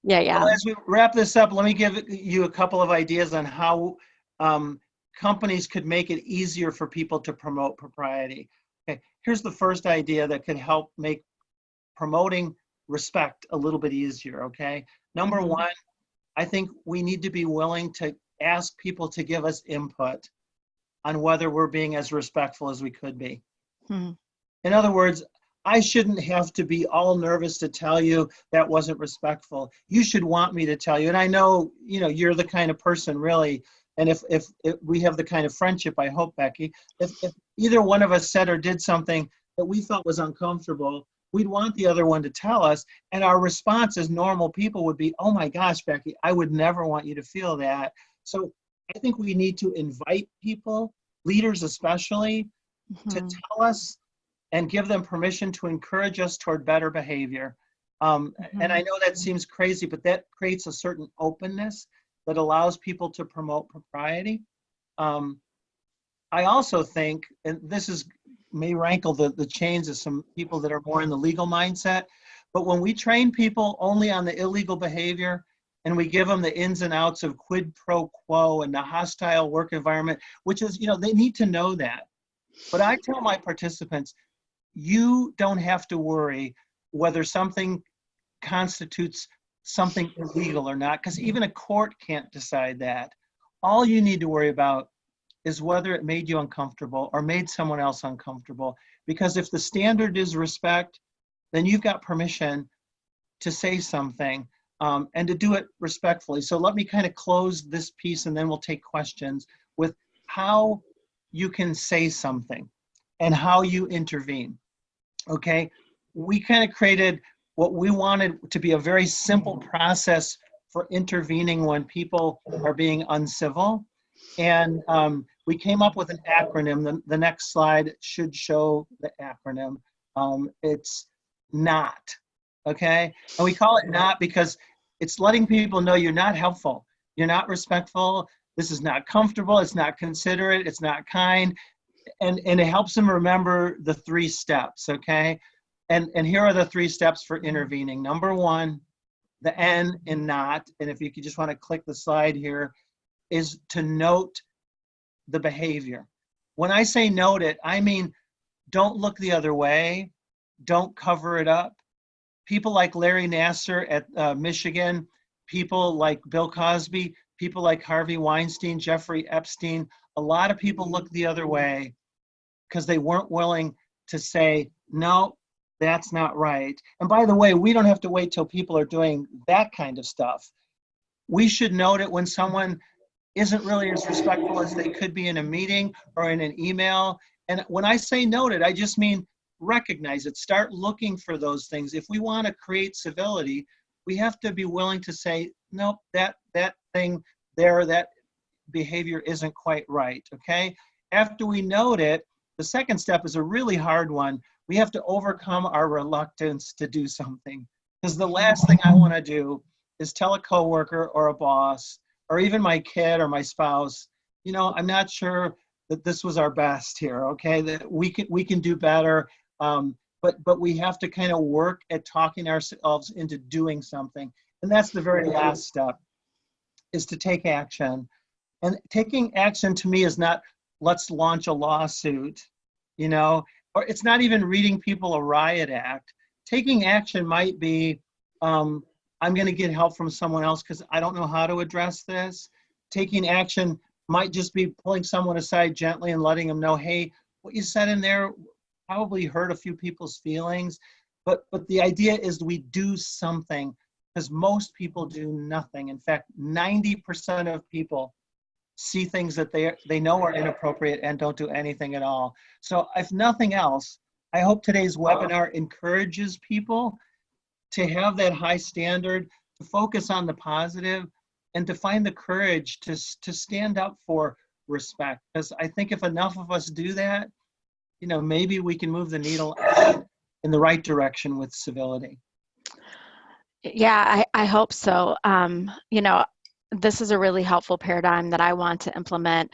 Speaker 1: Yeah.
Speaker 2: Well, as we wrap this up, let me give you a couple of ideas on how companies could make it easier for people to promote propriety. Okay, here's the first idea that could help make promoting respect a little bit easier, okay? Number one, I think we need to be willing to ask people to give us input on whether we're being as respectful as we could be. In other words, I shouldn't have to be all nervous to tell you that wasn't respectful. You should want me to tell you. And I know, you're the kind of person really, and if we have the kind of friendship, I hope, Becky, if either one of us said or did something that we felt was uncomfortable, we'd want the other one to tell us. And our response as normal people would be, oh my gosh, Becky, I would never want you to feel that. So I think we need to invite people, leaders especially, to tell us and give them permission to encourage us toward better behavior. And I know that seems crazy, but that creates a certain openness that allows people to promote propriety. I also think, and this may rankle the chains of some people that are more in the legal mindset, but when we train people only on the illegal behavior and we give them the ins and outs of quid pro quo and the hostile work environment, which is, they need to know that. But I tell my participants, you don't have to worry whether something constitutes something illegal or not, because even a court can't decide that. All you need to worry about is whether it made you uncomfortable or made someone else uncomfortable. Because if the standard is respect, then you've got permission to say something and to do it respectfully. So let me kind of close this piece and then we'll take questions with how you can say something and how you intervene. Okay, we kind of created what we wanted to be a very simple process for intervening when people are being uncivil. And we came up with an acronym. The next slide should show the acronym. It's NOT, okay? And we call it NOT because it's letting people know you're not helpful, you're not respectful, this is not comfortable, it's not considerate, it's not kind. And it helps them remember the 3 steps, okay? And here are the 3 steps for intervening. Number 1, the N in not, and if you could just want to click the slide here, is to note the behavior. When I say note it, I mean, don't look the other way, don't cover it up. People like Larry Nassar at Michigan, people like Bill Cosby, people like Harvey Weinstein, Jeffrey Epstein, a lot of people look the other way because they weren't willing to say, no, that's not right. And by the way, we don't have to wait till people are doing that kind of stuff. We should note it when someone isn't really as respectful as they could be in a meeting or in an email. And when I say note it, I just mean recognize it. Start looking for those things. If we want to create civility, we have to be willing to say, nope, that thing there, that behavior isn't quite right, okay? After we note it, the second step is a really hard one. We have to overcome our reluctance to do something. Because the last thing I want to do is tell a coworker or a boss or even my kid or my spouse, I'm not sure that this was our best here, okay? That we can do better, but we have to kind of work at talking ourselves into doing something. And that's the very last step, is to take action. And taking action to me is not, let's launch a lawsuit, or it's not even reading people a riot act. Taking action might be, I'm going to get help from someone else because I don't know how to address this. Taking action might just be pulling someone aside gently and letting them know, hey, what you said in there probably hurt a few people's feelings. But the idea is we do something because most people do nothing. In fact, 90% of people see things that they know are inappropriate and don't do anything at all. So if nothing else, I hope today's webinar encourages people to have that high standard, to focus on the positive, and to find the courage to stand up for respect. Because I think if enough of us do that, maybe we can move the needle in the right direction with civility.
Speaker 1: Yeah, I hope so. This is a really helpful paradigm that I want to implement.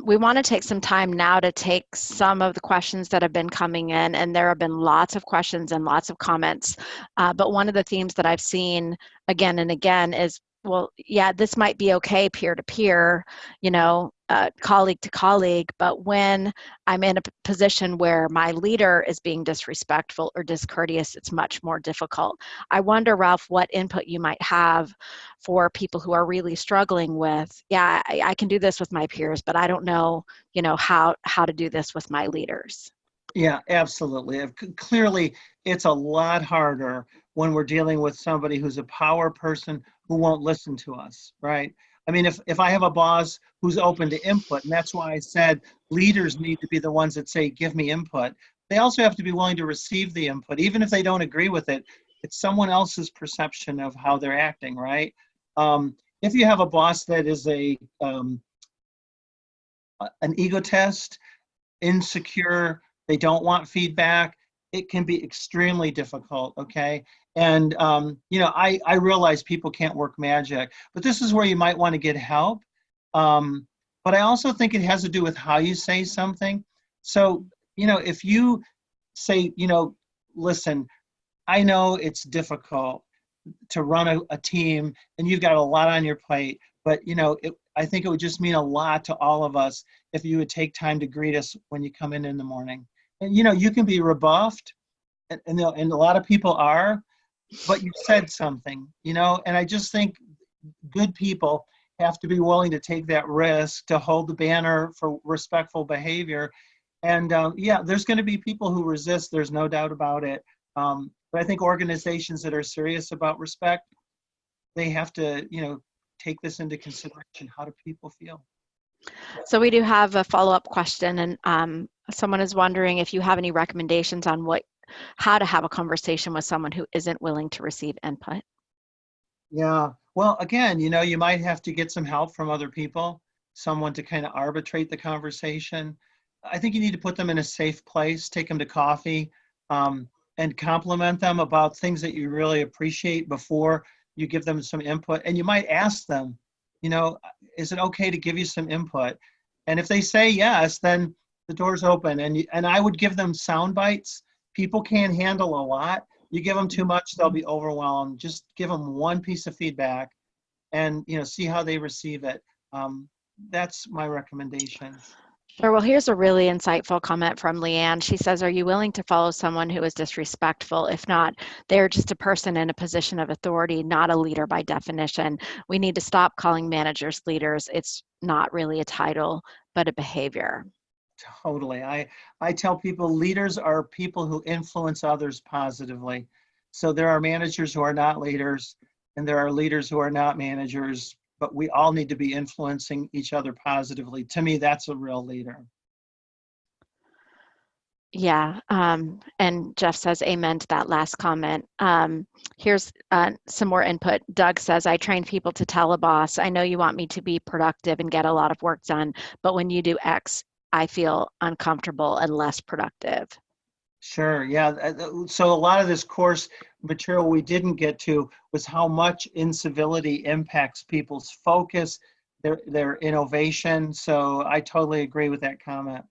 Speaker 1: We want to take some time now to take some of the questions that have been coming in, and there have been lots of questions and lots of comments. But one of the themes that I've seen again and again is, well, yeah, this might be okay peer to peer, colleague to colleague, but when I'm in a position where my leader is being disrespectful or discourteous, it's much more difficult. I wonder, Ralph, what input you might have for people who are really struggling with, yeah, I can do this with my peers, but I don't know, how to do this with my leaders.
Speaker 2: Yeah, absolutely. Clearly, it's a lot harder when we're dealing with somebody who's a power person who won't listen to us, right? I mean, if I have a boss who's open to input, and that's why I said leaders need to be the ones that say, give me input. They also have to be willing to receive the input, even if they don't agree with it. It's someone else's perception of how they're acting, right? If you have a boss that is an egotist, insecure, they don't want feedback, it can be extremely difficult, okay? And, I realize people can't work magic, but this is where you might want to get help. But I also think it has to do with how you say something. So, if you say, listen, I know it's difficult to run a team and you've got a lot on your plate, but I think it would just mean a lot to all of us if you would take time to greet us when you come in the morning. And you can be rebuffed, and a lot of people are, but you said something, and I just think good people have to be willing to take that risk to hold the banner for respectful behavior. And yeah, there's going to be people who resist, there's no doubt about it. But I think organizations that are serious about respect, they have to, take this into consideration. How do people feel?
Speaker 1: So we do have a follow-up question, and someone is wondering if you have any recommendations on how to have a conversation with someone who isn't willing to receive input.
Speaker 2: Yeah. Well, again, you might have to get some help from other people, someone to kind of arbitrate the conversation. I think you need to put them in a safe place, take them to coffee, and compliment them about things that you really appreciate before you give them some input. And you might ask them, is it okay to give you some input? And if they say yes, then the door's open. And I would give them sound bites. People can't handle a lot. You give them too much, they'll be overwhelmed. Just give them one piece of feedback and see how they receive it. That's my recommendation.
Speaker 1: Sure. Well, here's a really insightful comment from Leanne. She says, are you willing to follow someone who is disrespectful? If not, they're just a person in a position of authority, not a leader by definition. We need to stop calling managers leaders. It's not really a title, but a behavior.
Speaker 2: Totally. I tell people leaders are people who influence others positively. So there are managers who are not leaders, and there are leaders who are not managers, but we all need to be influencing each other positively. To me, that's a real leader.
Speaker 1: Yeah, and Jeff says amen to that last comment. Here's some more input. Doug says, I train people to tell a boss, I know you want me to be productive and get a lot of work done, but when you do X, I feel uncomfortable and less productive.
Speaker 2: Sure, yeah. So a lot of this course material we didn't get to was how much incivility impacts people's focus, their innovation. So I totally agree with that comment.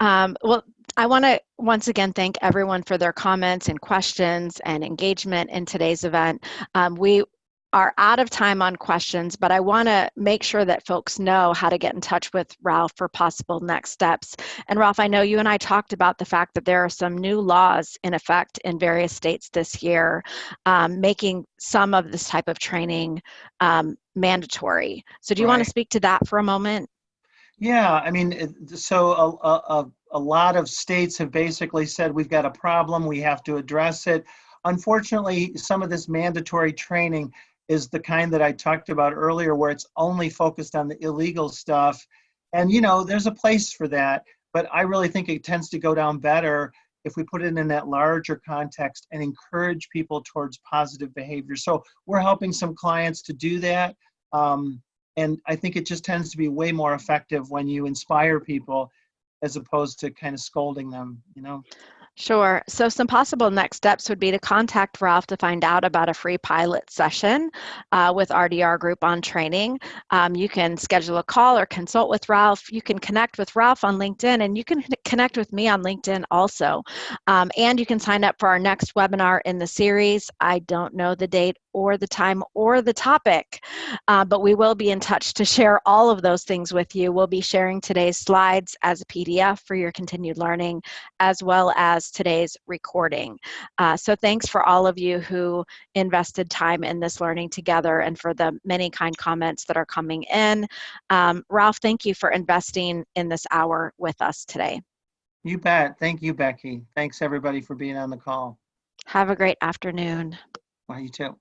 Speaker 1: Well, I want to once again thank everyone for their comments and questions and engagement in today's event. We are out of time on questions, but I want to make sure that folks know how to get in touch with Ralph for possible next steps. And Ralph, I know you and I talked about the fact that there are some new laws in effect in various states this year, making some of this type of training mandatory. So do you want to speak to that for a moment?
Speaker 2: Yeah, I mean, so a lot of states have basically said we've got a problem, we have to address it. Unfortunately, some of this mandatory training is the kind that I talked about earlier, where it's only focused on the illegal stuff. And, there's a place for that, but I really think it tends to go down better if we put it in that larger context and encourage people towards positive behavior. So we're helping some clients to do that. And I think it just tends to be way more effective when you inspire people as opposed to kind of scolding them.
Speaker 1: Sure. So some possible next steps would be to contact Ralph to find out about a free pilot session with RDR Group on training. You can schedule a call or consult with Ralph. You can connect with Ralph on LinkedIn, and you can connect with me on LinkedIn also. And you can sign up for our next webinar in the series. I don't know the date or the time or the topic, but we will be in touch to share all of those things with you. We'll be sharing today's slides as a PDF for your continued learning, as well as today's recording. So thanks for all of you who invested time in this learning together and for the many kind comments that are coming in. Ralph, thank you for investing in this hour with us today.
Speaker 2: You bet. Thank you, Becky. Thanks everybody for being on the call.
Speaker 1: Have a great afternoon.
Speaker 2: Well, you too.